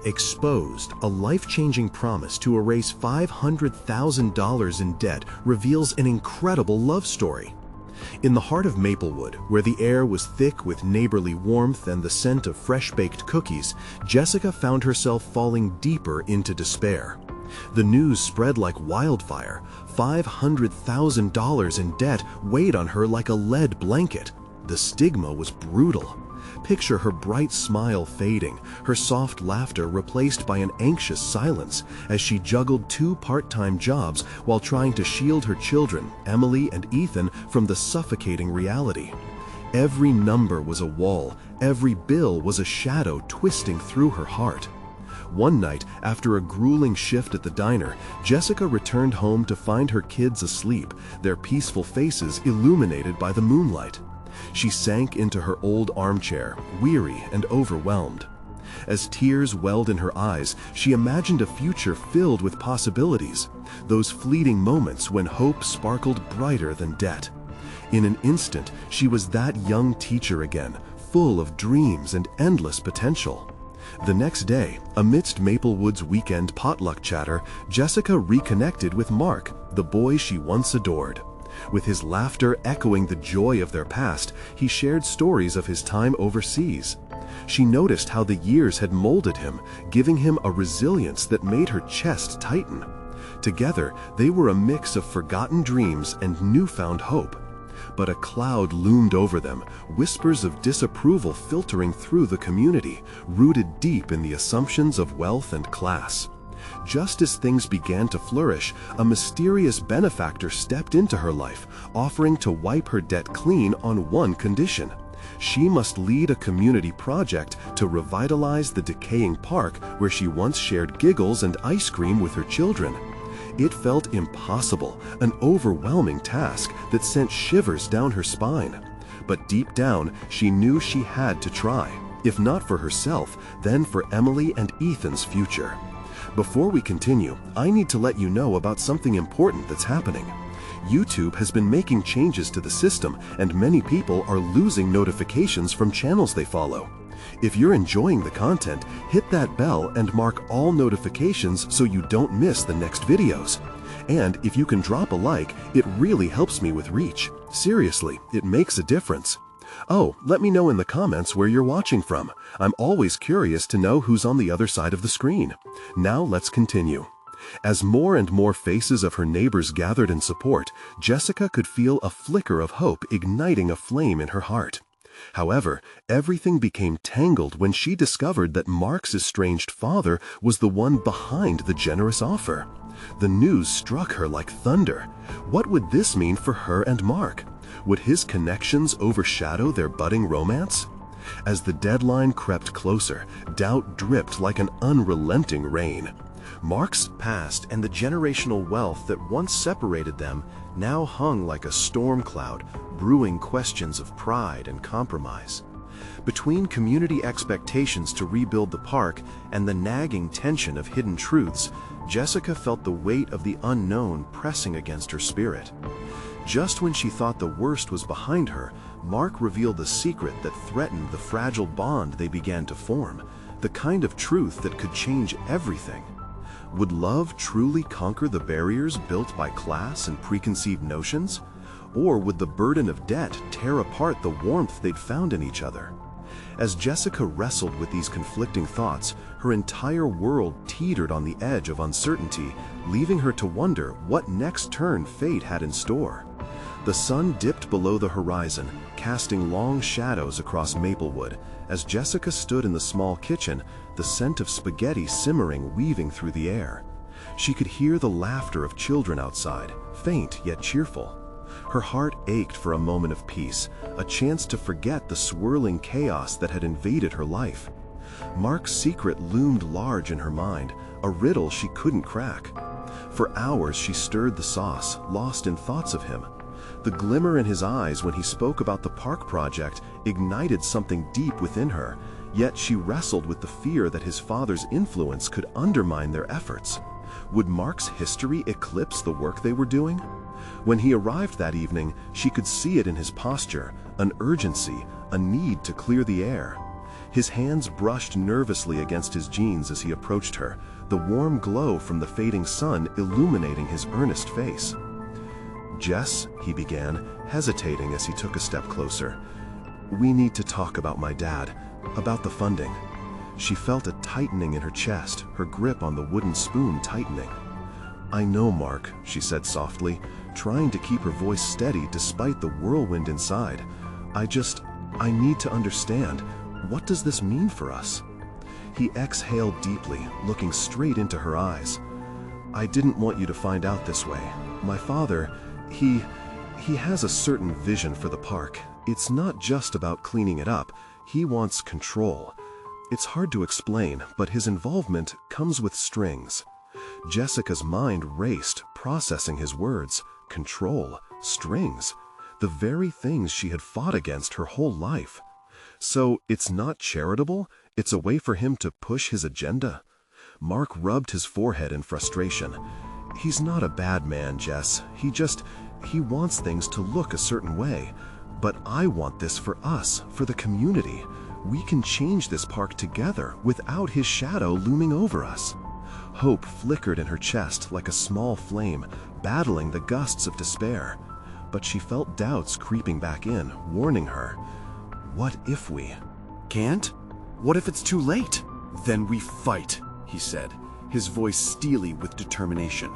Exposed, a life-changing promise to erase $500,000 in debt reveals an incredible love story. In the heart of Maplewood, where the air was thick with neighborly warmth and the scent of fresh-baked cookies, Jessica found herself falling deeper into despair. The news spread like wildfire. $500,000 in debt weighed on her like a lead blanket. The stigma was brutal. Picture her bright smile fading, her soft laughter replaced by an anxious silence as she juggled two part-time jobs while trying to shield her children, Emily and Ethan, from the suffocating reality. Every number was a wall, every bill was a shadow twisting through her heart. One night, after a grueling shift at the diner, Jessica returned home to find her kids asleep, their peaceful faces illuminated by the moonlight. She sank into her old armchair, weary and overwhelmed. As tears welled in her eyes, she imagined a future filled with possibilities, those fleeting moments when hope sparkled brighter than debt. In an instant, she was that young teacher again, full of dreams and endless potential. The next day, amidst Maplewood's weekend potluck chatter, Jessica reconnected with Mark, the boy she once adored. With his laughter echoing the joy of their past, he shared stories of his time overseas. She noticed how the years had molded him, giving him a resilience that made her chest tighten. Together, they were a mix of forgotten dreams and newfound hope. But a cloud loomed over them, whispers of disapproval filtering through the community, rooted deep in the assumptions of wealth and class. Just as things began to flourish, a mysterious benefactor stepped into her life, offering to wipe her debt clean on one condition. She must lead a community project to revitalize the decaying park where she once shared giggles and ice cream with her children. It felt impossible, an overwhelming task that sent shivers down her spine. But deep down, she knew she had to try. If not for herself, then for Emily and Ethan's future. Before we continue, I need to let you know about something important that's happening. YouTube has been making changes to the system, and many people are losing notifications from channels they follow. If you're enjoying the content, hit that bell and mark all notifications so you don't miss the next videos. And if you can drop a like, it really helps me with reach. Seriously, it makes a difference. Oh, let me know in the comments where you're watching from. I'm always curious to know who's on the other side of the screen. Now let's continue. As more and more faces of her neighbors gathered in support, Jessica could feel a flicker of hope igniting a flame in her heart. However, everything became tangled when she discovered that Mark's estranged father was the one behind the generous offer. The news struck her like thunder. What would this mean for her and Mark? Would his connections overshadow their budding romance? As the deadline crept closer, doubt dripped like an unrelenting rain. Mark's past and the generational wealth that once separated them now hung like a storm cloud, brewing questions of pride and compromise. Between community expectations to rebuild the park and the nagging tension of hidden truths, Jessica felt the weight of the unknown pressing against her spirit. Just when she thought the worst was behind her, Mark revealed a secret that threatened the fragile bond they began to form, the kind of truth that could change everything. Would love truly conquer the barriers built by class and preconceived notions? Or would the burden of debt tear apart the warmth they'd found in each other? As Jessica wrestled with these conflicting thoughts, her entire world teetered on the edge of uncertainty, leaving her to wonder what next turn fate had in store. The sun dipped below the horizon, casting long shadows across Maplewood. As Jessica stood in the small kitchen, the scent of spaghetti simmering weaving through the air. She could hear the laughter of children outside, faint yet cheerful. Her heart ached for a moment of peace, a chance to forget the swirling chaos that had invaded her life. Mark's secret loomed large in her mind, a riddle she couldn't crack. For hours she stirred the sauce, lost in thoughts of him. The glimmer in his eyes when he spoke about the park project ignited something deep within her, yet she wrestled with the fear that his father's influence could undermine their efforts. Would Mark's history eclipse the work they were doing? When he arrived that evening, she could see it in his posture, an urgency, a need to clear the air. His hands brushed nervously against his jeans as he approached her, the warm glow from the fading sun illuminating his earnest face. "Jess," he began, hesitating as he took a step closer. "We need to talk about my dad, about the funding." She felt a tightening in her chest, her grip on the wooden spoon tightening. "I know, Mark," she said softly, trying to keep her voice steady despite the whirlwind inside. I need to understand. What does this mean for us?" He exhaled deeply, looking straight into her eyes. "I didn't want you to find out this way. My father, he has a certain vision for the park. It's not just about cleaning it up. He wants control. It's hard to explain, but his involvement comes with strings." Jessica's mind raced, processing his words. Control, strings, the very things she had fought against her whole life. So it's not charitable? It's a way for him to push his agenda? Mark rubbed his forehead in frustration. "He's not a bad man, Jess. He wants things to look a certain way. But I want this for us, for the community. We can change this park together without his shadow looming over us." Hope flickered in her chest like a small flame, battling the gusts of despair. But she felt doubts creeping back in, warning her. What if we can't? What if it's too late? Then we fight, he said, his voice steely with determination.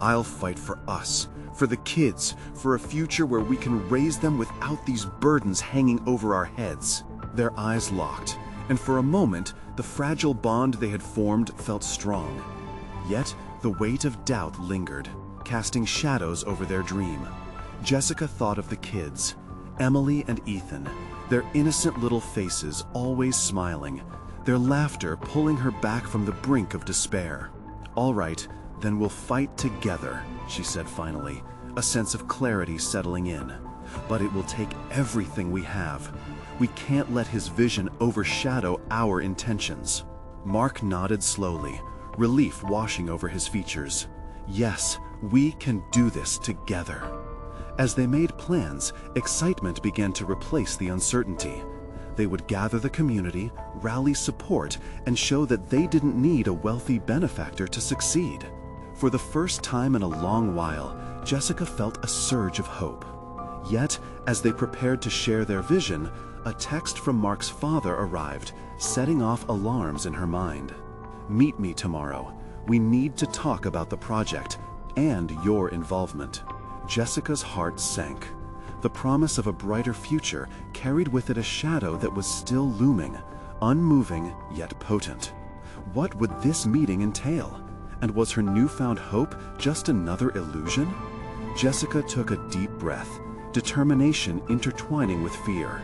I'll fight for us, for the kids, for a future where we can raise them without these burdens hanging over our heads. Their eyes locked, and for a moment, the fragile bond they had formed felt strong. Yet, the weight of doubt lingered, casting shadows over their dream. Jessica thought of the kids, Emily and Ethan, their innocent little faces always smiling, their laughter pulling her back from the brink of despair. "All right, then we'll fight together," she said finally, a sense of clarity settling in. "But it will take everything we have. We can't let his vision overshadow our intentions." Mark nodded slowly, relief washing over his features. Yes, we can do this together. As they made plans, excitement began to replace the uncertainty. They would gather the community, rally support, and show that they didn't need a wealthy benefactor to succeed. For the first time in a long while, Jessica felt a surge of hope. Yet, as they prepared to share their vision, a text from Mark's father arrived, setting off alarms in her mind. "Meet me tomorrow. We need to talk about the project and your involvement." Jessica's heart sank. The promise of a brighter future carried with it a shadow that was still looming, unmoving yet potent. What would this meeting entail? And was her newfound hope just another illusion? Jessica took a deep breath, determination intertwining with fear.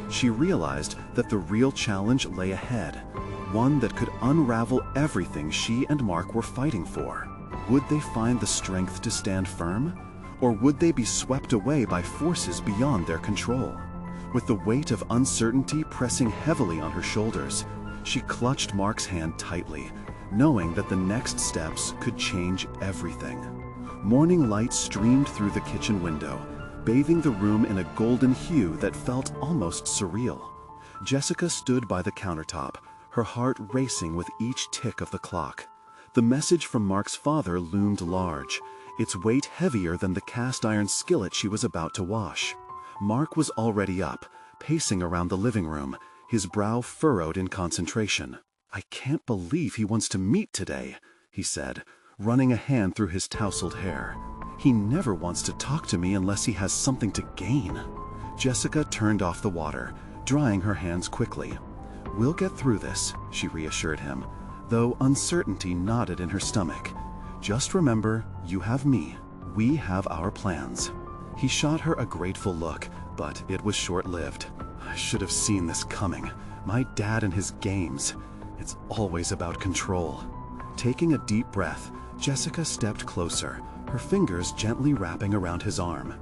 She realized that the real challenge lay ahead, one that could unravel everything she and Mark were fighting for. Would they find the strength to stand firm? Or would they be swept away by forces beyond their control? With the weight of uncertainty pressing heavily on her shoulders, she clutched Mark's hand tightly, knowing that the next steps could change everything. Morning light streamed through the kitchen window, bathing the room in a golden hue that felt almost surreal. Jessica stood by the countertop, her heart racing with each tick of the clock. The message from Mark's father loomed large, its weight heavier than the cast-iron skillet she was about to wash. Mark was already up, pacing around the living room, his brow furrowed in concentration. "I can't believe he wants to meet today," he said, running a hand through his tousled hair. "He never wants to talk to me unless he has something to gain." Jessica turned off the water, drying her hands quickly. "We'll get through this," she reassured him, though uncertainty knotted in her stomach. "Just remember, you have me. We have our plans." He shot her a grateful look, but it was short-lived. "I should have seen this coming. My dad and his games. It's always about control." Taking a deep breath, Jessica stepped closer, her fingers gently wrapping around his arm.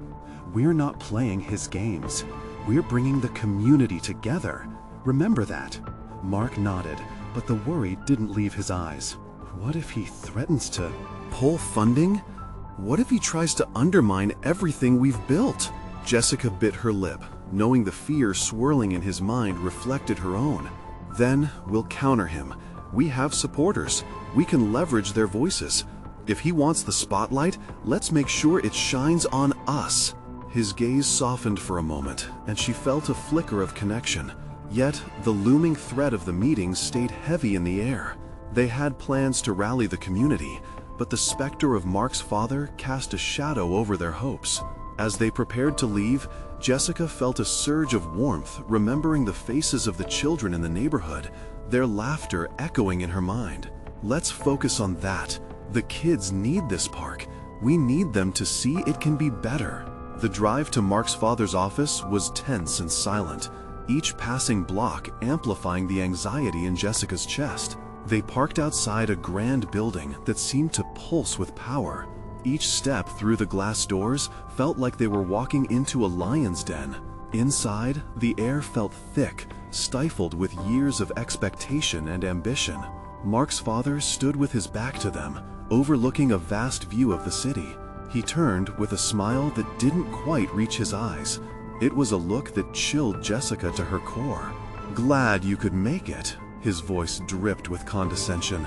"We're not playing his games. We're bringing the community together. Remember that." Mark nodded, but the worry didn't leave his eyes. What if he threatens to pull funding? What if he tries to undermine everything we've built? Jessica bit her lip, knowing the fear swirling in his mind reflected her own. Then we'll counter him. We have supporters. We can leverage their voices. If he wants the spotlight, let's make sure it shines on us." His gaze softened for a moment, and she felt a flicker of connection. Yet, the looming threat of the meeting stayed heavy in the air. They had plans to rally the community, but the specter of Mark's father cast a shadow over their hopes. As they prepared to leave, Jessica felt a surge of warmth, remembering the faces of the children in the neighborhood, their laughter echoing in her mind. Let's focus on that. The kids need this park. We need them to see it can be better. The drive to Mark's father's office was tense and silent, each passing block amplifying the anxiety in Jessica's chest. They parked outside a grand building that seemed to pulse with power. Each step through the glass doors felt like they were walking into a lion's den. Inside, the air felt thick, stifled with years of expectation and ambition. Mark's father stood with his back to them, overlooking a vast view of the city. He turned with a smile that didn't quite reach his eyes. It was a look that chilled Jessica to her core. "Glad you could make it." His voice dripped with condescension.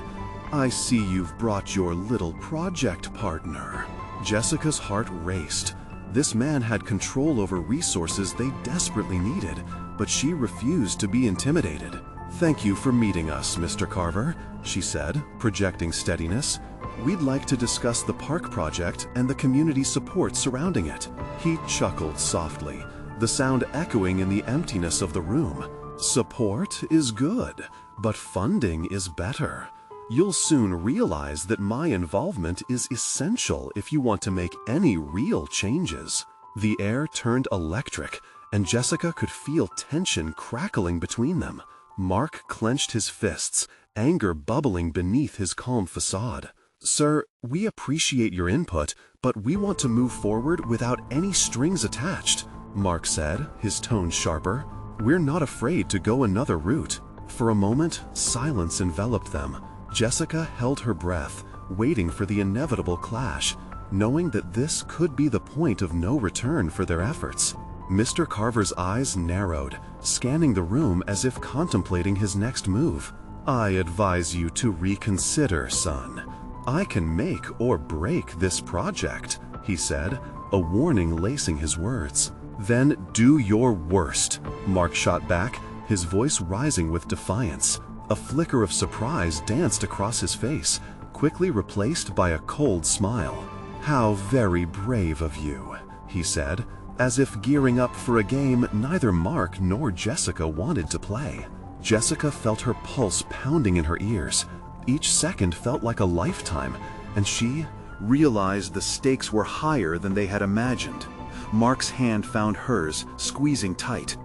"I see you've brought your little project partner." Jessica's heart raced. This man had control over resources they desperately needed, but she refused to be intimidated. "Thank you for meeting us, Mr. Carver," she said, projecting steadiness. "We'd like to discuss the park project and the community support surrounding it." He chuckled softly, the sound echoing in the emptiness of the room. "Support is good, but funding is better. You'll soon realize that my involvement is essential if you want to make any real changes." The air turned electric, and Jessica could feel tension crackling between them. Mark clenched his fists, anger bubbling beneath his calm facade. "Sir, we appreciate your input, but we want to move forward without any strings attached," Mark said, his tone sharper. "We're not afraid to go another route." For a moment, silence enveloped them. Jessica held her breath, waiting for the inevitable clash, knowing that this could be the point of no return for their efforts. Mr. Carver's eyes narrowed, scanning the room as if contemplating his next move. "I advise you to reconsider, son. I can make or break this project," he said, a warning lacing his words. "Then do your worst," Mark shot back, his voice rising with defiance. A flicker of surprise danced across his face, quickly replaced by a cold smile. "How very brave of you," he said, as if gearing up for a game neither Mark nor Jessica wanted to play. Jessica felt her pulse pounding in her ears. Each second felt like a lifetime, and she realized the stakes were higher than they had imagined. Mark's hand found hers, squeezing tight.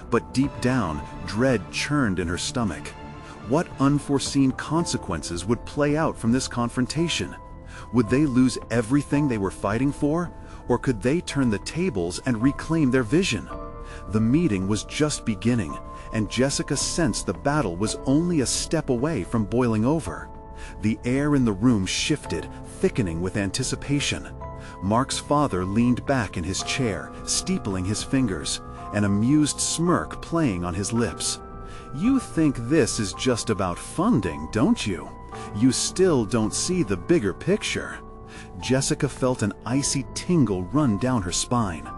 But deep down, dread churned in her stomach. What unforeseen consequences would play out from this confrontation? Would they lose everything they were fighting for? Or could they turn the tables and reclaim their vision? The meeting was just beginning, and Jessica sensed the battle was only a step away from boiling over. The air in the room shifted, thickening with anticipation. Mark's father leaned back in his chair, steepling his fingers, an amused smirk playing on his lips. "You think this is just about funding, don't you? You still don't see the bigger picture." Jessica felt an icy tingle run down her spine.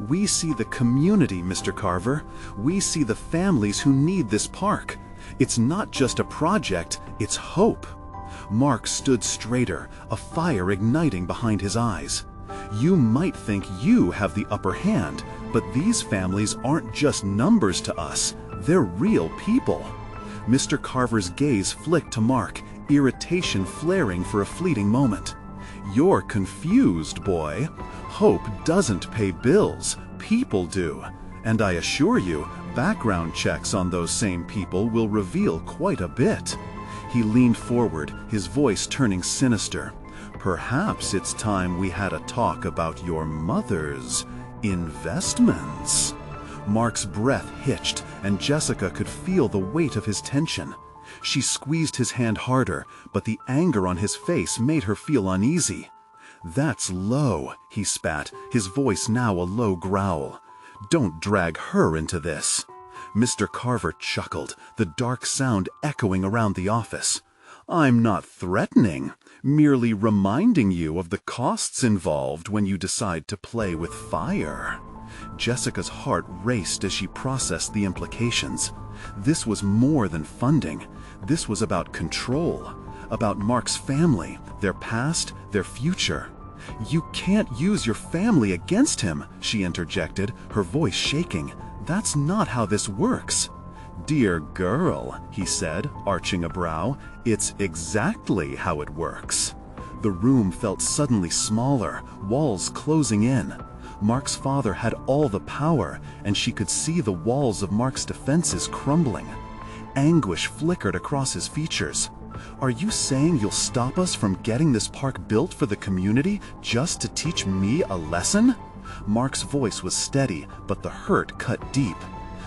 "We see the community, Mr. Carver. We see the families who need this park. It's not just a project, it's hope." Mark stood straighter, a fire igniting behind his eyes. "You might think you have the upper hand, but these families aren't just numbers to us. They're real people." Mr. Carver's gaze flicked to Mark, irritation flaring for a fleeting moment. "You're confused, boy. Hope doesn't pay bills. People do. And I assure you, background checks on those same people will reveal quite a bit." He leaned forward, his voice turning sinister. "Perhaps it's time we had a talk about your mother's investments." Mark's breath hitched, and Jessica could feel the weight of his tension. She squeezed his hand harder, but the anger on his face made her feel uneasy. "That's low," he spat, his voice now a low growl. "Don't drag her into this." Mr. Carver chuckled, the dark sound echoing around the office. I'm not threatening, merely reminding you of the costs involved when you decide to play with fire. Jessica's heart raced as she processed the implications. This was more than funding. This was about control, about Mark's family, their past, their future. You can't use your family against him, she interjected, her voice shaking. That's not how this works. Dear girl, he said, arching a brow, it's exactly how it works. The room felt suddenly smaller, walls closing in. Mark's father had all the power, and she could see the walls of Mark's defenses crumbling. Anguish flickered across his features. Are you saying you'll stop us from getting this park built for the community just to teach me a lesson? Mark's voice was steady, but the hurt cut deep.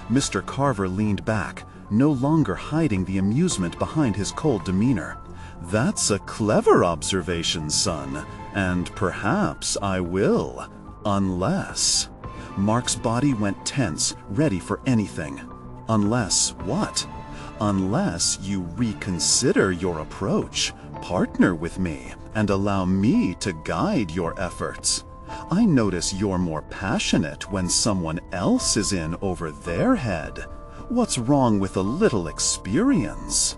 Mr. Carver leaned back, no longer hiding the amusement behind his cold demeanor. That's a clever observation, son, and perhaps I will, unless... Mark's body went tense, ready for anything. Unless what? Unless you reconsider your approach, partner with me, and allow me to guide your efforts. I notice you're more passionate when someone else is in over their head. What's wrong with a little experience?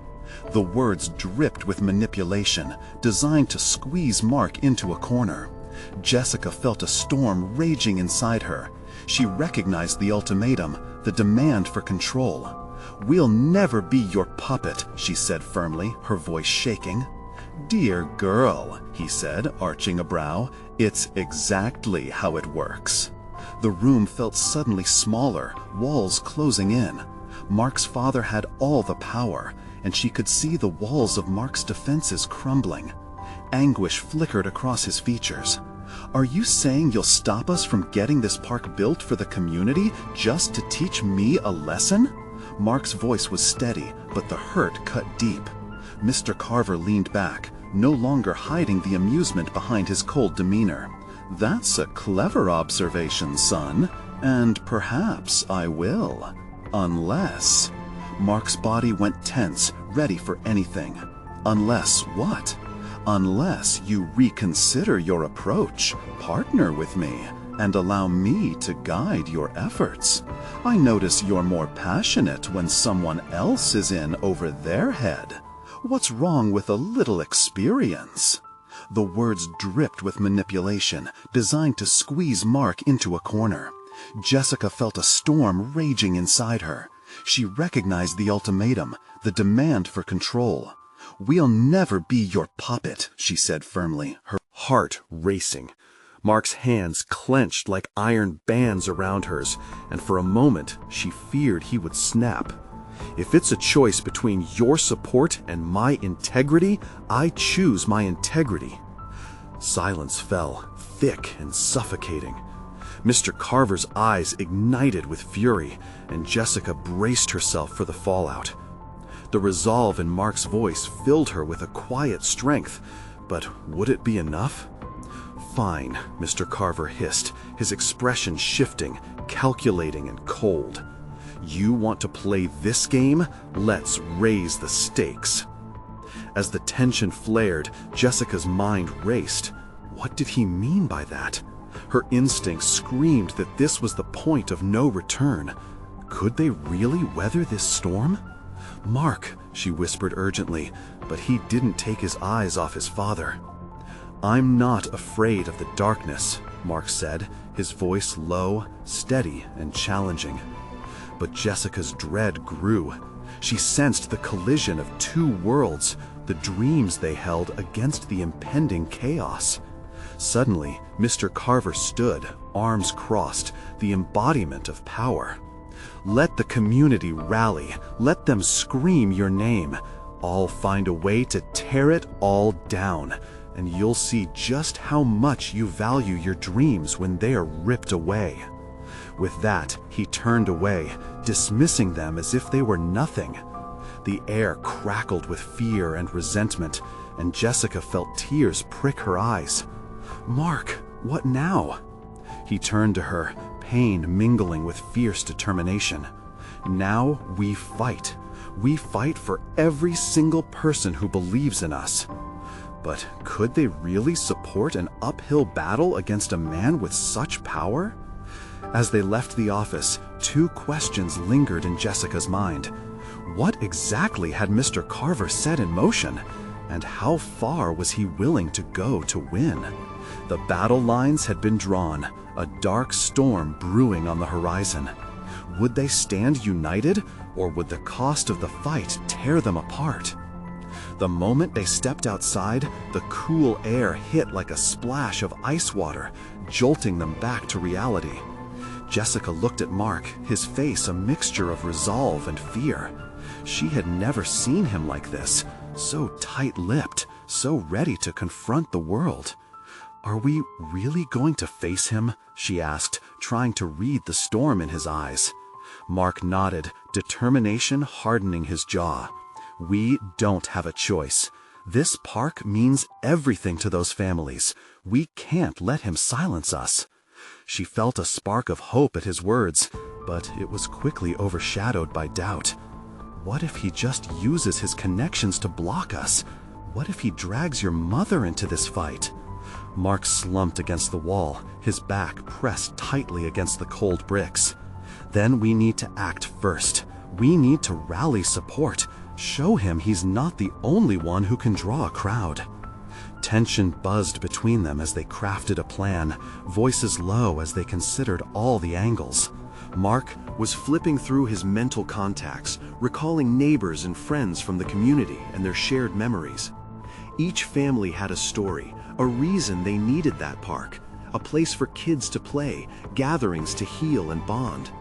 The words dripped with manipulation, designed to squeeze Mark into a corner. Jessica felt a storm raging inside her. She recognized the ultimatum, the demand for control. We'll never be your puppet, she said firmly, her voice shaking. Dear girl, he said, arching a brow, it's exactly how it works. The room felt suddenly smaller, walls closing in. Mark's father had all the power, and she could see the walls of Mark's defenses crumbling. Anguish flickered across his features. Are you saying you'll stop us from getting this park built for the community just to teach me a lesson? Mark's voice was steady, but the hurt cut deep. Mr. Carver leaned back, no longer hiding the amusement behind his cold demeanor. That's a clever observation, son, and perhaps I will. Unless... Mark's body went tense, ready for anything. Unless what? Unless you reconsider your approach, partner with me, and allow me to guide your efforts. I notice you're more passionate when someone else is in over their head. What's wrong with a little experience? The words dripped with manipulation, designed to squeeze Mark into a corner. Jessica felt a storm raging inside her. She recognized the ultimatum, the demand for control. We'll never be your puppet, she said firmly, her heart racing. Mark's hands clenched like iron bands around hers, and for a moment she feared he would snap. If it's a choice between your support and my integrity, I choose my integrity. Silence fell, thick and suffocating. Mr. Carver's eyes ignited with fury, and Jessica braced herself for the fallout. The resolve in Mark's voice filled her with a quiet strength, but would it be enough? Fine, Mr. Carver hissed, his expression shifting, calculating and cold. You want to play this game? Let's raise the stakes. As the tension flared, Jessica's mind raced. What did he mean by that? Her instincts screamed that this was the point of no return. Could they really weather this storm? Mark, she whispered urgently, but he didn't take his eyes off his father. I'm not afraid of the darkness, Mark said, his voice low, steady, and challenging. But Jessica's dread grew. She sensed the collision of two worlds, the dreams they held against the impending chaos. Suddenly, Mr. Carver stood, arms crossed, the embodiment of power. Let the community rally. Let them scream your name. I'll find a way to tear it all down, and you'll see just how much you value your dreams when they are ripped away. With that, he turned away, dismissing them as if they were nothing. The air crackled with fear and resentment, and Jessica felt tears prick her eyes. Mark, what now? He turned to her, pain mingling with fierce determination. Now we fight. We fight for every single person who believes in us. But could they really support an uphill battle against a man with such power? As they left the office, two questions lingered in Jessica's mind. What exactly had Mr. Carver set in motion? And how far was he willing to go to win? The battle lines had been drawn, a dark storm brewing on the horizon. Would they stand united, or would the cost of the fight tear them apart? The moment they stepped outside, the cool air hit like a splash of ice water, jolting them back to reality. Jessica looked at Mark, his face a mixture of resolve and fear. She had never seen him like this, so tight-lipped, so ready to confront the world. "Are we really going to face him?" she asked, trying to read the storm in his eyes. Mark nodded, determination hardening his jaw. "We don't have a choice. This park means everything to those families. We can't let him silence us." She felt a spark of hope at his words, but it was quickly overshadowed by doubt. What if he just uses his connections to block us? What if he drags your mother into this fight? Mark slumped against the wall, his back pressed tightly against the cold bricks. "Then we need to act first. We need to rally support, show him he's not the only one who can draw a crowd." Tension buzzed between them as they crafted a plan, voices low as they considered all the angles. Mark was flipping through his mental contacts, recalling neighbors and friends from the community and their shared memories. Each family had a story, a reason they needed that park, a place for kids to play, gatherings to heal and bond.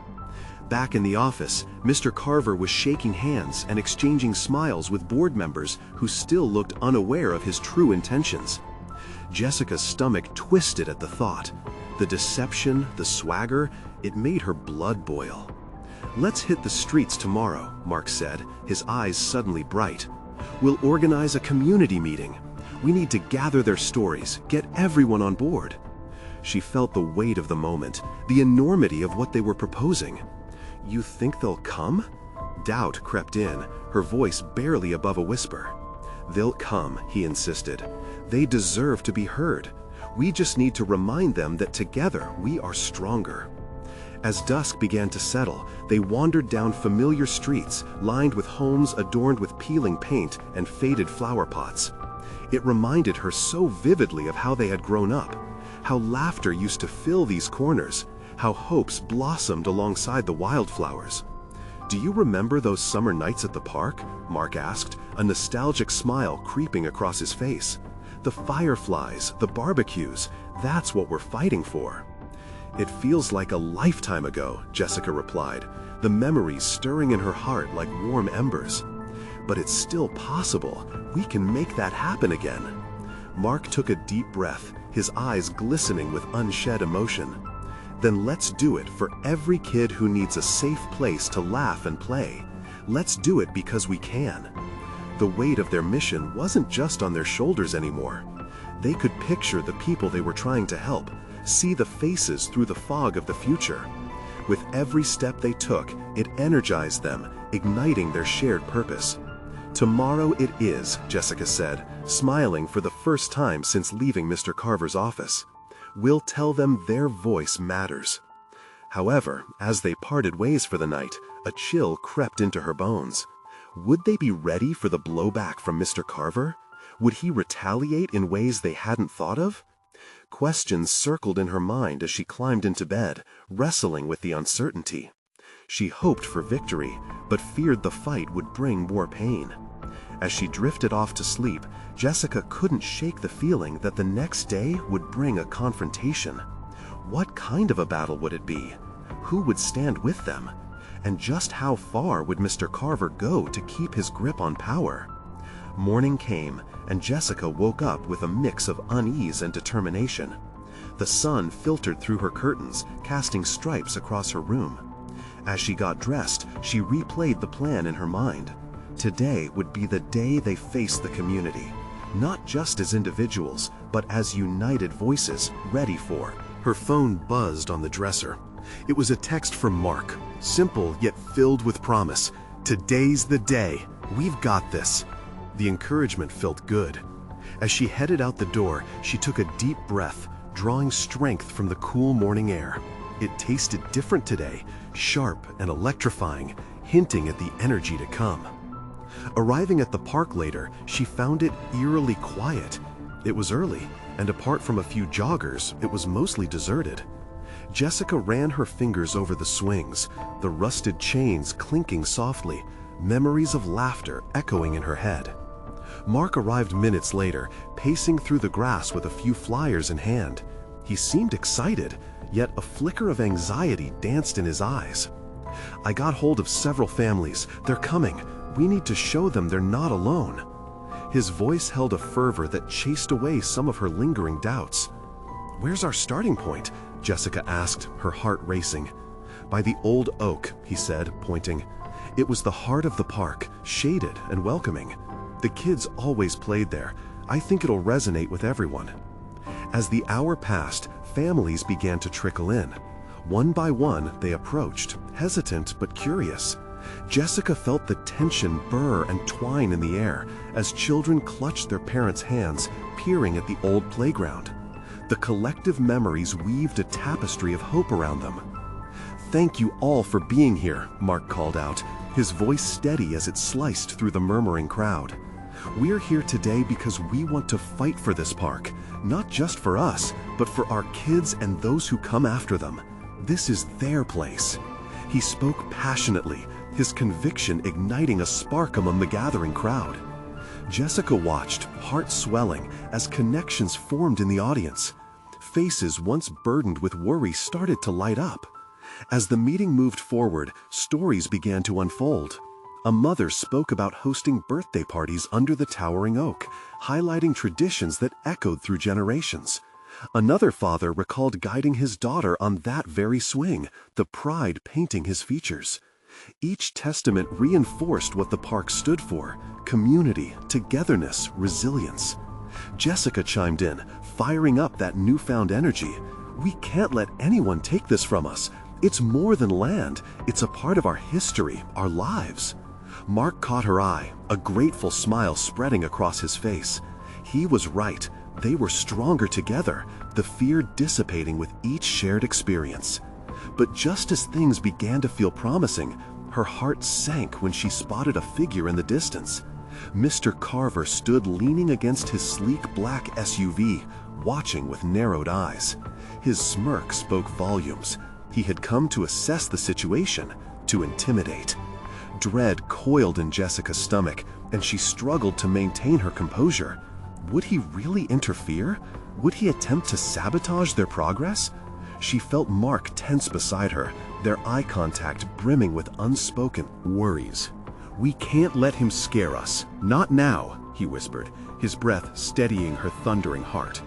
Back in the office, Mr. Carver was shaking hands and exchanging smiles with board members who still looked unaware of his true intentions. Jessica's stomach twisted at the thought. The deception, the swagger, it made her blood boil. "Let's hit the streets tomorrow," Mark said, his eyes suddenly bright. "We'll organize a community meeting. We need to gather their stories, get everyone on board." She felt the weight of the moment, the enormity of what they were proposing. "You think they'll come?" Doubt crept in, her voice barely above a whisper. "They'll come," he insisted. "They deserve to be heard. We just need to remind them that together we are stronger." As dusk began to settle, they wandered down familiar streets, lined with homes adorned with peeling paint and faded flower pots. It reminded her so vividly of how they had grown up, how laughter used to fill these corners, how hopes blossomed alongside the wildflowers. "Do you remember those summer nights at the park?" Mark asked, a nostalgic smile creeping across his face. "The fireflies, the barbecues, that's what we're fighting for." "It feels like a lifetime ago," Jessica replied, the memories stirring in her heart like warm embers. "But it's still possible. We can make that happen again." Mark took a deep breath, his eyes glistening with unshed emotion. "Then let's do it for every kid who needs a safe place to laugh and play. Let's do it because we can." The weight of their mission wasn't just on their shoulders anymore. They could picture the people they were trying to help, see the faces through the fog of the future. With every step they took, it energized them, igniting their shared purpose. "Tomorrow it is," Jessica said, smiling for the first time since leaving Mr. Carver's office. "We'll tell them their voice matters." However, as they parted ways for the night, a chill crept into her bones. Would they be ready for the blowback from Mr. Carver? Would he retaliate in ways they hadn't thought of? Questions circled in her mind as she climbed into bed, wrestling with the uncertainty. She hoped for victory, but feared the fight would bring more pain. As she drifted off to sleep, Jessica couldn't shake the feeling that the next day would bring a confrontation. What kind of a battle would it be? Who would stand with them? And just how far would Mr. Carver go to keep his grip on power? Morning came, and Jessica woke up with a mix of unease and determination. The sun filtered through her curtains, casting stripes across her room. As she got dressed, she replayed the plan in her mind. Today would be the day they faced the community, not just as individuals, but as united voices, ready for. Her phone buzzed on the dresser. It was a text from Mark, simple yet filled with promise. "Today's the day. We've got this." The encouragement felt good. As she headed out the door, she took a deep breath, drawing strength from the cool morning air. It tasted different today, sharp and electrifying, hinting at the energy to come. Arriving at the park later, she found it eerily quiet. It was early, and apart from a few joggers, it was mostly deserted. Jessica ran her fingers over the swings, the rusted chains clinking softly, memories of laughter echoing in her head. Mark arrived minutes later, pacing through the grass with a few flyers in hand. He seemed excited, yet a flicker of anxiety danced in his eyes. "I got hold of several families. They're coming. We need to show them they're not alone." His voice held a fervor that chased away some of her lingering doubts. "Where's our starting point?" Jessica asked, her heart racing. "By the old oak," he said, pointing. It was the heart of the park, shaded and welcoming. The kids always played there. I think it'll resonate with everyone. As the hour passed, families began to trickle in. One by one, they approached, hesitant but curious. Jessica felt the tension burr and twine in the air as children clutched their parents' hands, peering at the old playground. The collective memories weaved a tapestry of hope around them. "Thank you all for being here," Mark called out, his voice steady as it sliced through the murmuring crowd. "We're here today because we want to fight for this park, not just for us, but for our kids and those who come after them. This is their place." He spoke passionately, his conviction igniting a spark among the gathering crowd. Jessica watched, heart swelling, as connections formed in the audience. Faces once burdened with worry started to light up. As the meeting moved forward, stories began to unfold. A mother spoke about hosting birthday parties under the towering oak, highlighting traditions that echoed through generations. Another father recalled guiding his daughter on that very swing, the pride painting his features. Each testament reinforced what the park stood for: community, togetherness, resilience. Jessica chimed in, firing up that newfound energy. "We can't let anyone take this from us. It's more than land. It's a part of our history, our lives." Mark caught her eye, a grateful smile spreading across his face. He was right. They were stronger together, the fear dissipating with each shared experience. But just as things began to feel promising, her heart sank when she spotted a figure in the distance. Mr. Carver stood leaning against his sleek black SUV, watching with narrowed eyes. His smirk spoke volumes. He had come to assess the situation, to intimidate. Dread coiled in Jessica's stomach, and she struggled to maintain her composure. Would he really interfere? Would he attempt to sabotage their progress? She felt Mark tense beside her, their eye contact brimming with unspoken worries. "We can't let him scare us. Not now," he whispered, his breath steadying her thundering heart.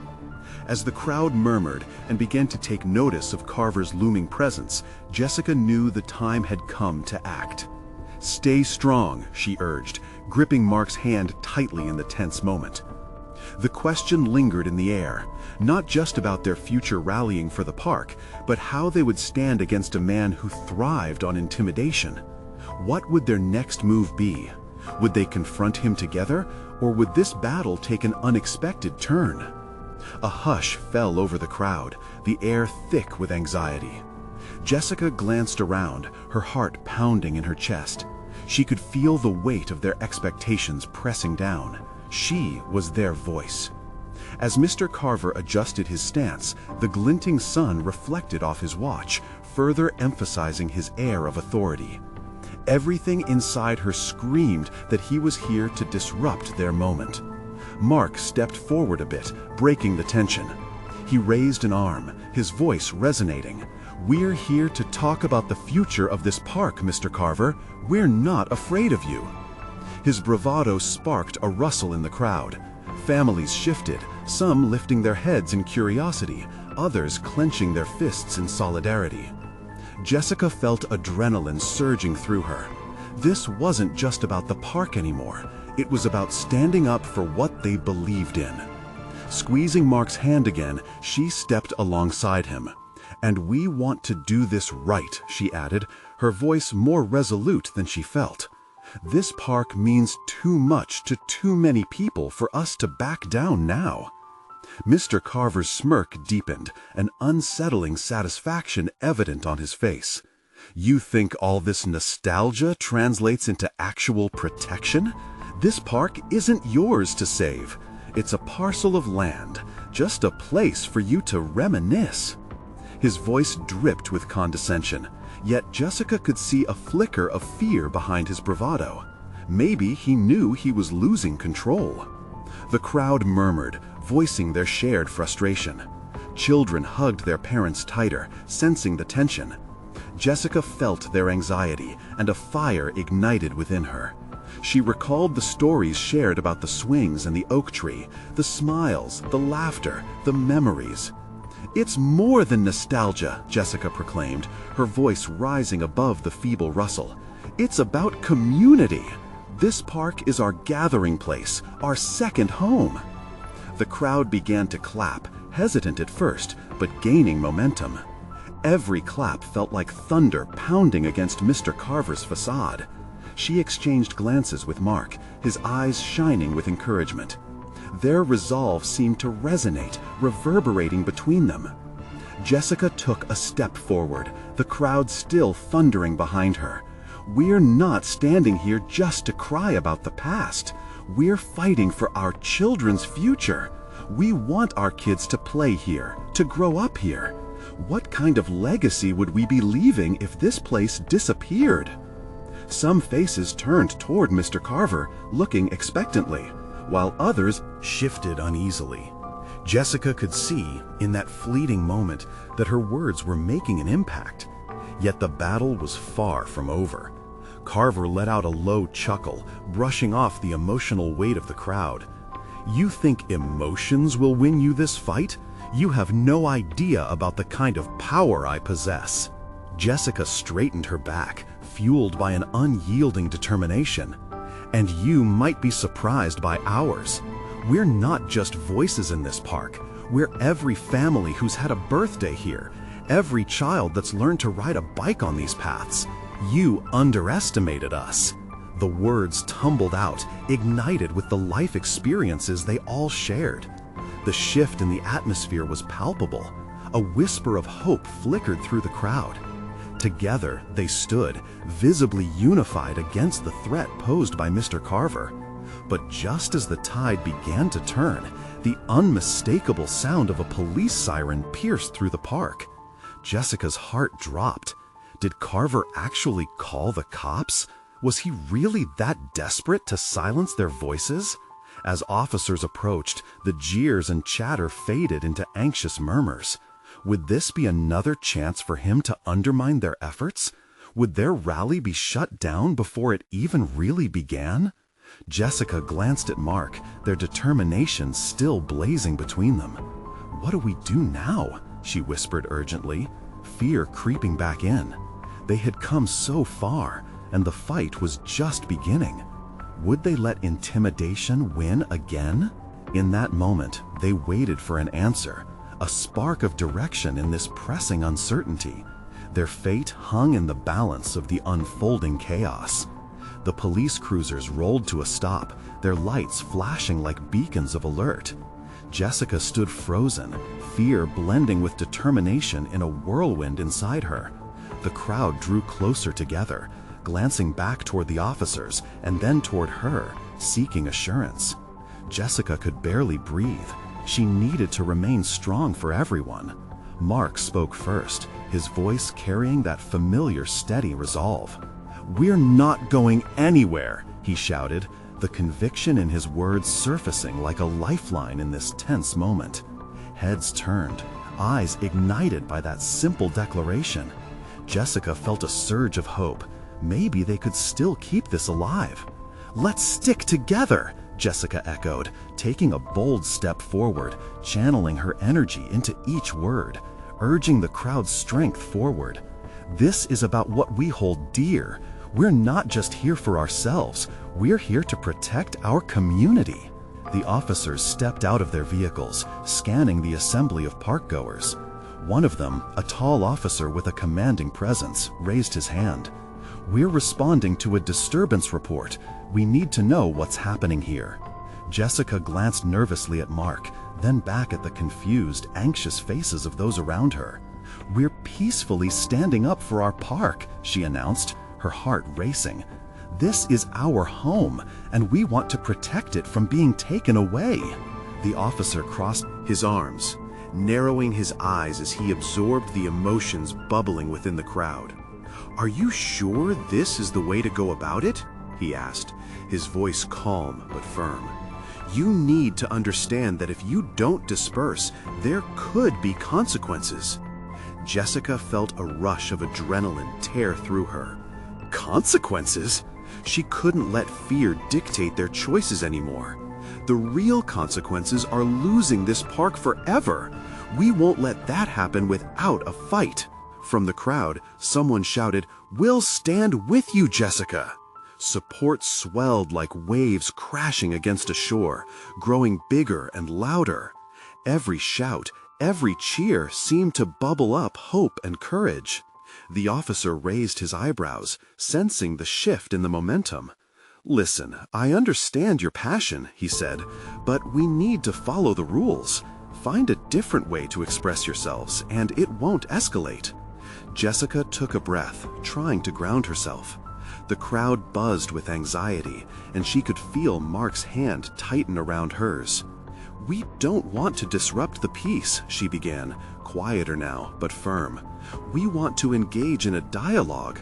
As the crowd murmured and began to take notice of Carver's looming presence, Jessica knew the time had come to act. "Stay strong," she urged, gripping Mark's hand tightly in the tense moment. The question lingered in the air, not just about their future rallying for the park, but how they would stand against a man who thrived on intimidation. What would their next move be? Would they confront him together, or would this battle take an unexpected turn? A hush fell over the crowd, the air thick with anxiety. Jessica glanced around, her heart pounding in her chest. She could feel the weight of their expectations pressing down. She was their voice. As Mr. Carver adjusted his stance, the glinting sun reflected off his watch, further emphasizing his air of authority. Everything inside her screamed that he was here to disrupt their moment. Mark stepped forward a bit, breaking the tension. He raised an arm, his voice resonating. "We're here to talk about the future of this park, Mr. Carver. We're not afraid of you." His bravado sparked a rustle in the crowd. Families shifted, some lifting their heads in curiosity, others clenching their fists in solidarity. Jessica felt adrenaline surging through her. This wasn't just about the park anymore. It was about standing up for what they believed in. Squeezing Mark's hand again, she stepped alongside him. "And we want to do this right," she added, her voice more resolute than she felt. "This park means too much to too many people for us to back down now." Mr. Carver's smirk deepened, an unsettling satisfaction evident on his face. "You think all this nostalgia translates into actual protection? This park isn't yours to save. It's a parcel of land, just a place for you to reminisce." His voice dripped with condescension, yet Jessica could see a flicker of fear behind his bravado. Maybe he knew he was losing control. The crowd murmured, voicing their shared frustration. Children hugged their parents tighter, sensing the tension. Jessica felt their anxiety, and a fire ignited within her. She recalled the stories shared about the swings and the oak tree, the smiles, the laughter, the memories. "It's more than nostalgia," Jessica proclaimed, her voice rising above the feeble rustle. "It's about community. This park is our gathering place, our second home." The crowd began to clap, hesitant at first, but gaining momentum. Every clap felt like thunder pounding against Mr. Carver's facade. She exchanged glances with Mark, his eyes shining with encouragement. Their resolve seemed to resonate, reverberating between them. Jessica took a step forward, the crowd still thundering behind her. "We're not standing here just to cry about the past. We're fighting for our children's future. We want our kids to play here, to grow up here. What kind of legacy would we be leaving if this place disappeared?" Some faces turned toward Mr. Carver, looking expectantly, while others shifted uneasily. Jessica could see, in that fleeting moment, that her words were making an impact. Yet the battle was far from over. Carver let out a low chuckle, brushing off the emotional weight of the crowd. "You think emotions will win you this fight? You have no idea about the kind of power I possess." Jessica straightened her back, fueled by an unyielding determination. "And you might be surprised by ours. We're not just voices in this park. We're every family who's had a birthday here, every child that's learned to ride a bike on these paths. You underestimated us." The words tumbled out, ignited with the life experiences they all shared. The shift in the atmosphere was palpable. A whisper of hope flickered through the crowd. Together, they stood, visibly unified against the threat posed by Mr. Carver. But just as the tide began to turn, the unmistakable sound of a police siren pierced through the park. Jessica's heart dropped. Did Carver actually call the cops? Was he really that desperate to silence their voices? As officers approached, the jeers and chatter faded into anxious murmurs. Would this be another chance for him to undermine their efforts? Would their rally be shut down before it even really began? Jessica glanced at Mark, their determination still blazing between them. "What do we do now?" she whispered urgently, fear creeping back in. They had come so far, and the fight was just beginning. Would they let intimidation win again? In that moment, they waited for an answer, a spark of direction in this pressing uncertainty. Their fate hung in the balance of the unfolding chaos. The police cruisers rolled to a stop, their lights flashing like beacons of alert. Jessica stood frozen, fear blending with determination in a whirlwind inside her. The crowd drew closer together, glancing back toward the officers and then toward her, seeking assurance. Jessica could barely breathe. She needed to remain strong for everyone. Mark spoke first, his voice carrying that familiar steady resolve. "We're not going anywhere," he shouted, the conviction in his words surfacing like a lifeline in this tense moment. Heads turned, eyes ignited by that simple declaration. Jessica felt a surge of hope. Maybe they could still keep this alive. "Let's stick together," Jessica echoed, taking a bold step forward, channeling her energy into each word, urging the crowd's strength forward. "This is about what we hold dear. We're not just here for ourselves. We're here to protect our community." The officers stepped out of their vehicles, scanning the assembly of parkgoers. One of them, a tall officer with a commanding presence, raised his hand. "We're responding to a disturbance report. We need to know what's happening here." Jessica glanced nervously at Mark, then back at the confused, anxious faces of those around her. "We're peacefully standing up for our park," she announced, her heart racing. "This is our home, and we want to protect it from being taken away." The officer crossed his arms, narrowing his eyes as he absorbed the emotions bubbling within the crowd. "Are you sure this is the way to go about it?" he asked, his voice calm but firm. "You need to understand that if you don't disperse, there could be consequences." Jessica felt a rush of adrenaline tear through her. Consequences? She couldn't let fear dictate their choices anymore. The real consequences are losing this park forever. We won't let that happen without a fight. From the crowd, someone shouted, "We'll stand with you, Jessica." Support swelled like waves crashing against a shore, growing bigger and louder. Every shout, every cheer seemed to bubble up hope and courage. The officer raised his eyebrows, sensing the shift in the momentum. "Listen, I understand your passion," he said, "but we need to follow the rules. Find a different way to express yourselves, and it won't escalate." Jessica took a breath, trying to ground herself. The crowd buzzed with anxiety, and she could feel Mark's hand tighten around hers. "We don't want to disrupt the peace," she began, quieter now, but firm. "We want to engage in a dialogue.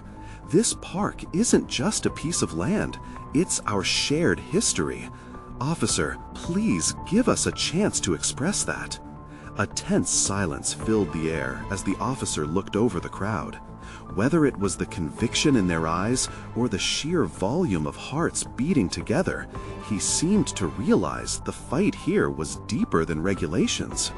This park isn't just a piece of land, it's our shared history. Officer, please give us a chance to express that." A tense silence filled the air as the officer looked over the crowd. Whether it was the conviction in their eyes or the sheer volume of hearts beating together, he seemed to realize the fight here was deeper than regulations.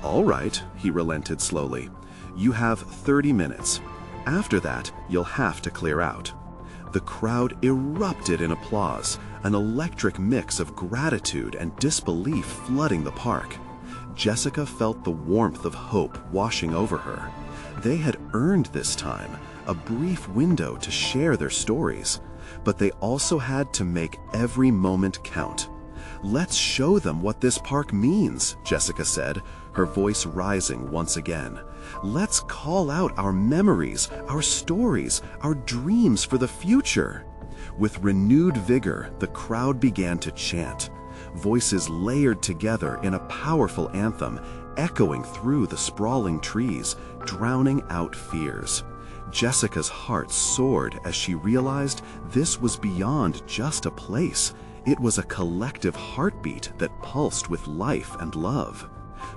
"All right," he relented slowly. "You have 30 minutes. After that, you'll have to clear out." The crowd erupted in applause, an electric mix of gratitude and disbelief flooding the park. Jessica felt the warmth of hope washing over her. They had earned this time, a brief window to share their stories, but they also had to make every moment count. "Let's show them what this park means," Jessica said, her voice rising once again. "Let's call out our memories, our stories, our dreams for the future." With renewed vigor, the crowd began to chant, voices layered together in a powerful anthem, echoing through the sprawling trees, drowning out fears. Jessica's heart soared as she realized this was beyond just a place. It was a collective heartbeat that pulsed with life and love.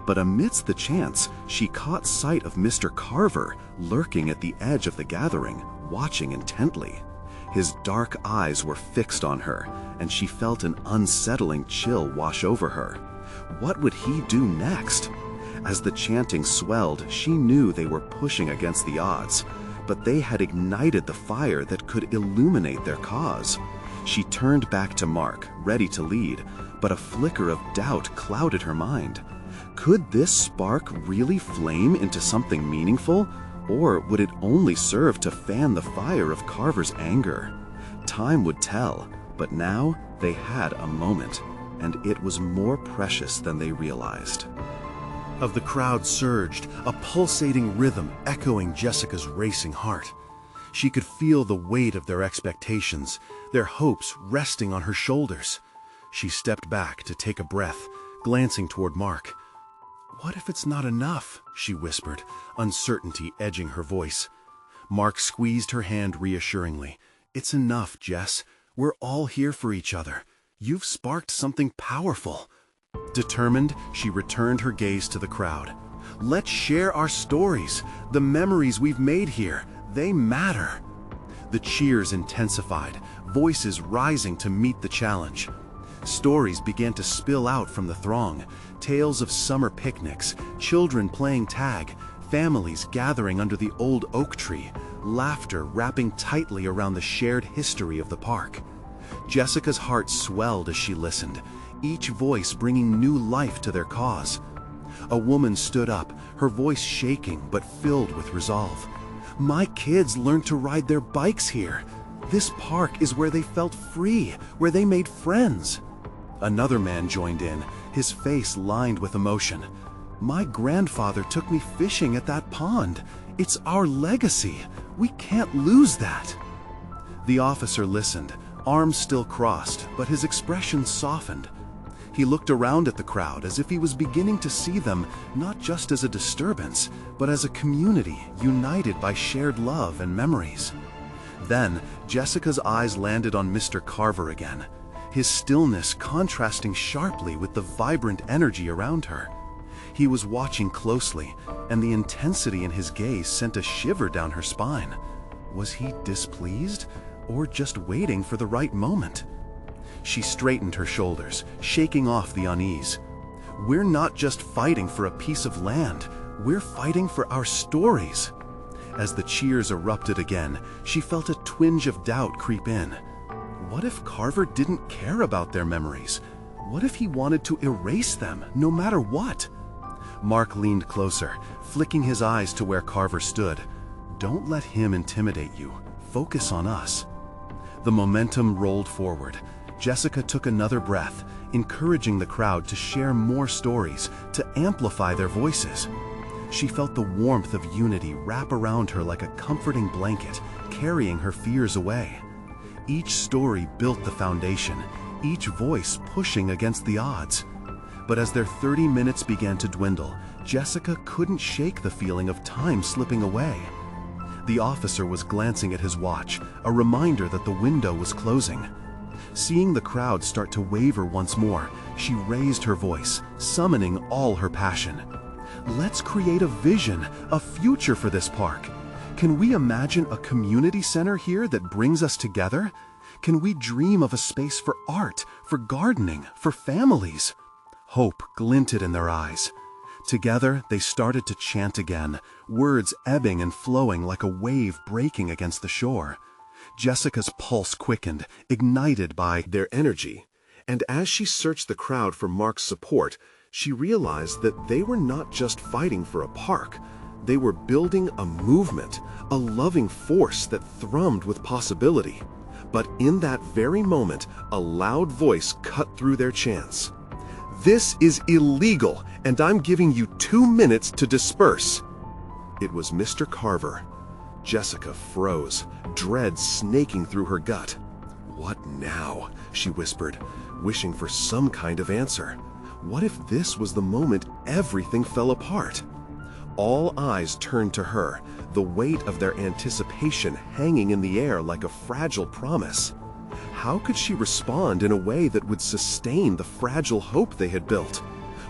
But amidst the chants, she caught sight of Mr. Carver lurking at the edge of the gathering, watching intently. His dark eyes were fixed on her, and she felt an unsettling chill wash over her. What would he do next? As the chanting swelled, she knew they were pushing against the odds, but they had ignited the fire that could illuminate their cause. She turned back to Mark, ready to lead, but a flicker of doubt clouded her mind. Could this spark really flame into something meaningful, or would it only serve to fan the fire of Carver's anger? Time would tell, but now they had a moment, and it was more precious than they realized. Of the crowd surged, a pulsating rhythm echoing Jessica's racing heart. She could feel the weight of their expectations, their hopes resting on her shoulders. She stepped back to take a breath, glancing toward Mark. "What if it's not enough?" she whispered, uncertainty edging her voice. Mark squeezed her hand reassuringly. "It's enough, Jess. We're all here for each other. You've sparked something powerful." Determined, she returned her gaze to the crowd. "Let's share our stories, the memories we've made here. They matter." The cheers intensified, voices rising to meet the challenge. Stories began to spill out from the throng, tales of summer picnics, children playing tag, families gathering under the old oak tree, laughter wrapping tightly around the shared history of the park. Jessica's heart swelled as she listened, each voice bringing new life to their cause. A woman stood up, her voice shaking but filled with resolve. "My kids learned to ride their bikes here. This park is where they felt free, where they made friends." Another man joined in, his face lined with emotion. "My grandfather took me fishing at that pond. It's our legacy. We can't lose that." The officer listened, arms still crossed, but his expression softened. He looked around at the crowd as if he was beginning to see them not just as a disturbance, but as a community united by shared love and memories. Then, Jessica's eyes landed on Mr. Carver again, his stillness contrasting sharply with the vibrant energy around her. He was watching closely, and the intensity in his gaze sent a shiver down her spine. Was he displeased, or just waiting for the right moment? She straightened her shoulders, shaking off the unease. "We're not just fighting for a piece of land, we're fighting for our stories." As the cheers erupted again, she felt a twinge of doubt creep in. What if Carver didn't care about their memories? What if he wanted to erase them, no matter what? Mark leaned closer, flicking his eyes to where Carver stood. "Don't let him intimidate you. Focus on us." The momentum rolled forward. Jessica took another breath, encouraging the crowd to share more stories, to amplify their voices. She felt the warmth of unity wrap around her like a comforting blanket, carrying her fears away. Each story built the foundation, each voice pushing against the odds. But as their 30 minutes began to dwindle, Jessica couldn't shake the feeling of time slipping away. The officer was glancing at his watch, a reminder that the window was closing. Seeing the crowd start to waver once more, she raised her voice, summoning all her passion. "Let's create a vision, a future for this park. Can we imagine a community center here that brings us together? Can we dream of a space for art, for gardening, for families?" Hope glinted in their eyes. Together, they started to chant again, words ebbing and flowing like a wave breaking against the shore. Jessica's pulse quickened, ignited by their energy, and as she searched the crowd for Mark's support, she realized that they were not just fighting for a park. They were building a movement, a loving force that thrummed with possibility. But in that very moment, a loud voice cut through their chants. "This is illegal, and I'm giving you 2 minutes to disperse." It was Mr. Carver. Jessica froze, dread snaking through her gut. "What now?" she whispered, wishing for some kind of answer. What if this was the moment everything fell apart? All eyes turned to her, the weight of their anticipation hanging in the air like a fragile promise. How could she respond in a way that would sustain the fragile hope they had built?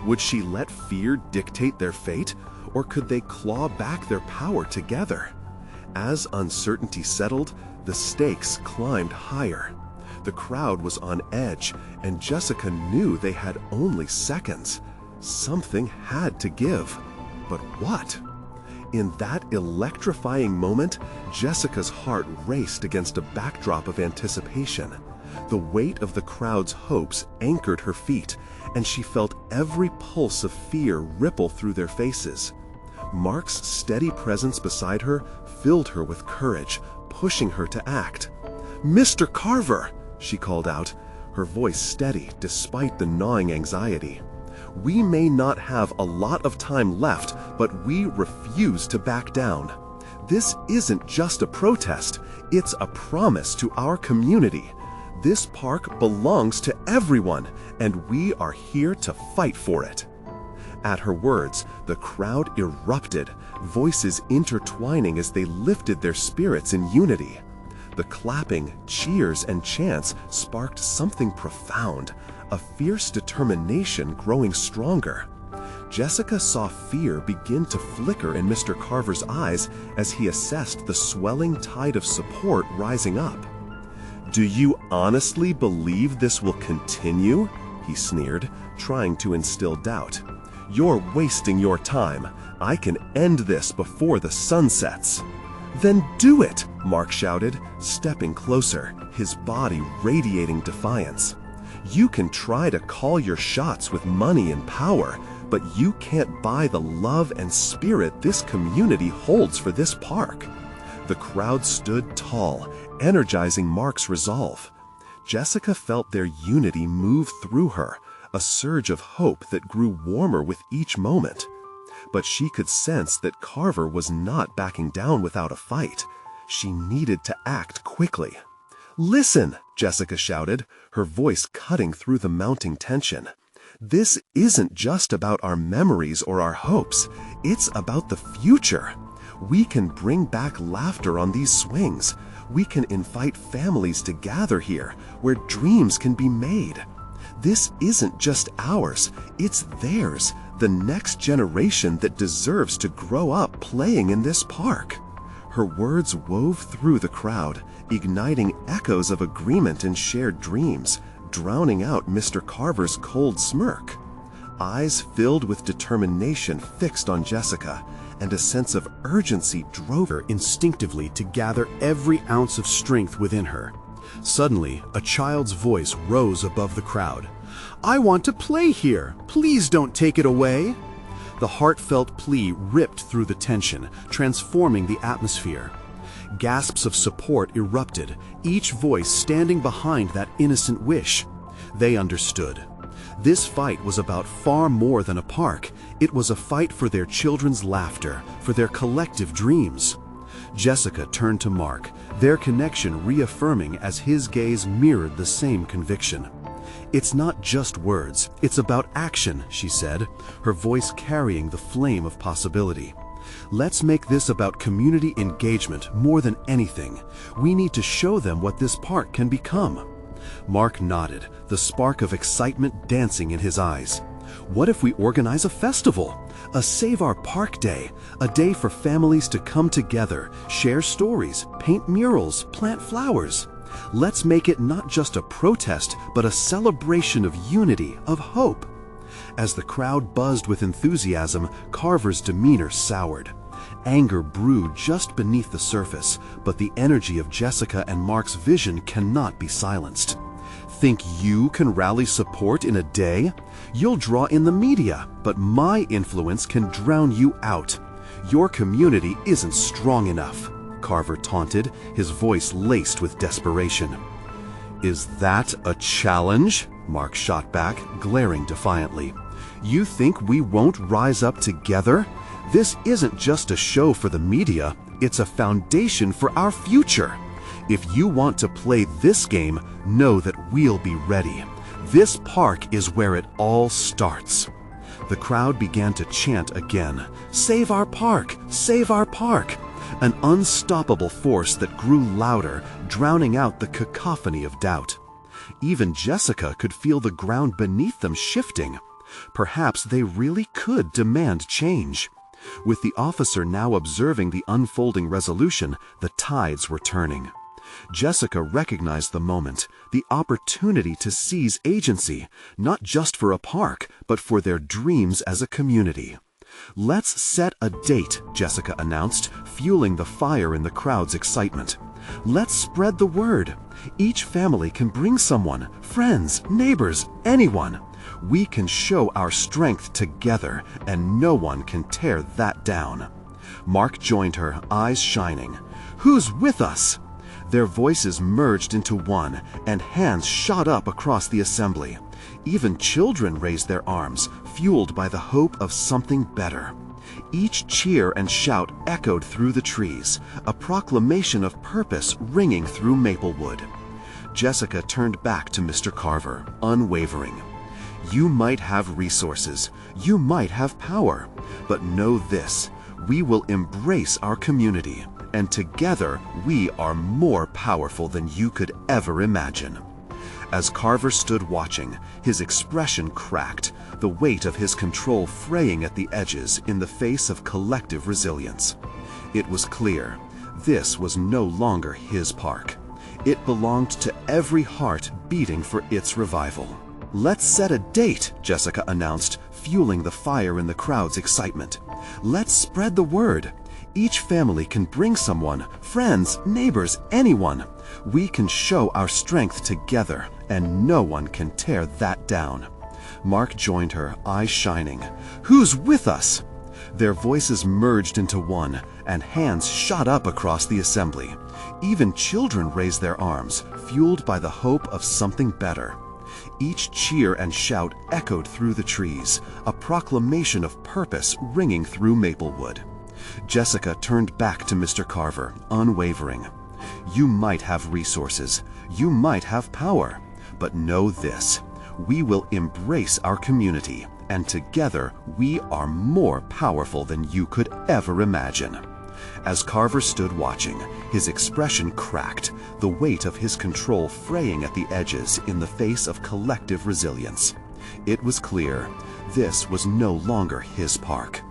Would she let fear dictate their fate, or could they claw back their power together? As uncertainty settled, the stakes climbed higher. The crowd was on edge, and Jessica knew they had only seconds. Something had to give. But what? In that electrifying moment, Jessica's heart raced against a backdrop of anticipation. The weight of the crowd's hopes anchored her feet, and she felt every pulse of fear ripple through their faces. Mark's steady presence beside her filled her with courage, pushing her to act. "Mr. Carver!" she called out, her voice steady despite the gnawing anxiety. "We may not have a lot of time left, but we refuse to back down. This isn't just a protest, it's a promise to our community. This park belongs to everyone, and we are here to fight for it." At her words, the crowd erupted, voices intertwining as they lifted their spirits in unity. The clapping, cheers, and chants sparked something profound, a fierce determination growing stronger. Jessica saw fear begin to flicker in Mr. Carver's eyes as he assessed the swelling tide of support rising up. "Do you honestly believe this will continue?" he sneered, trying to instill doubt. "You're wasting your time. I can end this before the sun sets." "Then do it!" Mark shouted, stepping closer, his body radiating defiance. "You can try to call your shots with money and power, but you can't buy the love and spirit this community holds for this park." The crowd stood tall, energizing Mark's resolve. Jessica felt their unity move through her, a surge of hope that grew warmer with each moment. But she could sense that Carver was not backing down without a fight. She needed to act quickly. "Listen," Jessica shouted, her voice cutting through the mounting tension. "This isn't just about our memories or our hopes. It's about the future. We can bring back laughter on these swings. We can invite families to gather here, where dreams can be made. This isn't just ours, it's theirs, the next generation that deserves to grow up playing in this park." Her words wove through the crowd, igniting echoes of agreement and shared dreams, drowning out Mr. Carver's cold smirk. Eyes filled with determination fixed on Jessica, and a sense of urgency drove her instinctively to gather every ounce of strength within her. Suddenly, a child's voice rose above the crowd. "I want to play here. Please don't take it away." The heartfelt plea ripped through the tension, transforming the atmosphere. Gasps of support erupted, each voice standing behind that innocent wish. They understood. This fight was about far more than a park. It was a fight for their children's laughter, for their collective dreams. Jessica turned to Mark, their connection reaffirming as his gaze mirrored the same conviction. "It's not just words, it's about action," she said, her voice carrying the flame of possibility. "Let's make this about community engagement more than anything. We need to show them what this park can become." Mark nodded, the spark of excitement dancing in his eyes. "What if we organize a festival? A Save Our Park Day, a day for families to come together, share stories, paint murals, plant flowers. Let's make it not just a protest, but a celebration of unity, of hope." As the crowd buzzed with enthusiasm, Carver's demeanor soured. Anger brewed just beneath the surface, but the energy of Jessica and Mark's vision cannot be silenced. "Think you can rally support in a day? You'll draw in the media, but my influence can drown you out. Your community isn't strong enough," Carver taunted, his voice laced with desperation. "Is that a challenge?" Mark shot back, glaring defiantly. "You think we won't rise up together? This isn't just a show for the media, it's a foundation for our future. If you want to play this game, know that we'll be ready. This park is where it all starts." The crowd began to chant again, "Save our park! Save our park!" An unstoppable force that grew louder, drowning out the cacophony of doubt. Even Jessica could feel the ground beneath them shifting. Perhaps they really could demand change. With the officer now observing the unfolding resolution, the tides were turning. Jessica recognized the moment, the opportunity to seize agency, not just for a park, but for their dreams as a community. "Let's set a date," Jessica announced, fueling the fire in the crowd's excitement. "Let's spread the word. Each family can bring someone, friends, neighbors, anyone. We can show our strength together, and no one can tear that down." Mark joined her, eyes shining. "Who's with us?" Their voices merged into one, and hands shot up across the assembly. Even children raised their arms, fueled by the hope of something better. Each cheer and shout echoed through the trees, a proclamation of purpose ringing through Maplewood. Jessica turned back to Mr. Carver, unwavering. "You might have resources, you might have power, but know this, we will embrace our community, and together we are more powerful than you could ever imagine." As Carver stood watching, his expression cracked, the weight of his control fraying at the edges in the face of collective resilience. It was clear, this was no longer his park. It belonged to every heart beating for its revival. "Let's set a date," Jessica announced, fueling the fire in the crowd's excitement. "Let's spread the word. Each family can bring someone, friends, neighbors, anyone. We can show our strength together, and no one can tear that down." Mark joined her, eyes shining. "Who's with us?" Their voices merged into one, and hands shot up across the assembly. Even children raised their arms, fueled by the hope of something better. Each cheer and shout echoed through the trees, a proclamation of purpose ringing through Maplewood. Jessica turned back to Mr. Carver, unwavering. "You might have resources, you might have power, but know this: we will embrace our community, and together we are more powerful than you could ever imagine." As Carver stood watching, his expression cracked, the weight of his control fraying at the edges in the face of collective resilience. It was clear, this was no longer his park.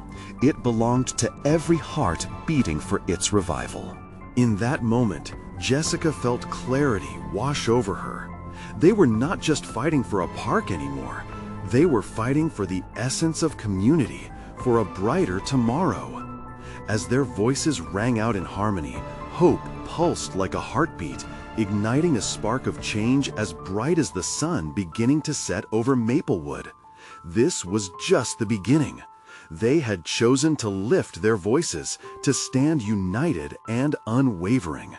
It belonged to every heart beating for its revival. In that moment, Jessica felt clarity wash over her. They were not just fighting for a park anymore. They were fighting for the essence of community, for a brighter tomorrow. As their voices rang out in harmony, hope pulsed like a heartbeat, igniting a spark of change as bright as the sun beginning to set over Maplewood. This was just the beginning. They had chosen to lift their voices, to stand united and unwavering.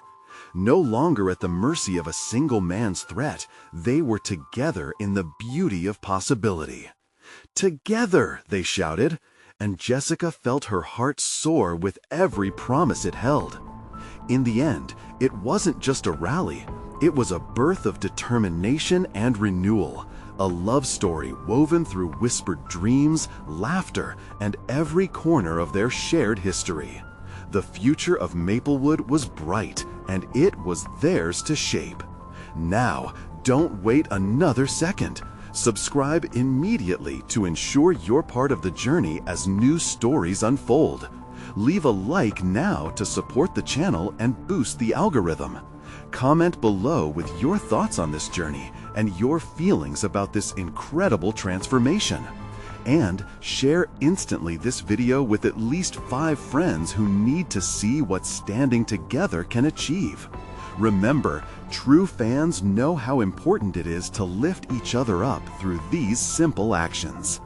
No longer at the mercy of a single man's threat, they were together in the beauty of possibility. "Together!" they shouted, and Jessica felt her heart soar with every promise it held. In the end, it wasn't just a rally, it was a birth of determination and renewal, a love story woven through whispered dreams, laughter, and every corner of their shared history. The future of Maplewood was bright, and it was theirs to shape. Now, don't wait another second. Subscribe immediately to ensure you're part of the journey as new stories unfold. Leave a like now to support the channel and boost the algorithm. Comment below with your thoughts on this journey and your feelings about this incredible transformation. And share instantly this video with at least 5 friends who need to see what standing together can achieve. Remember, true fans know how important it is to lift each other up through these simple actions.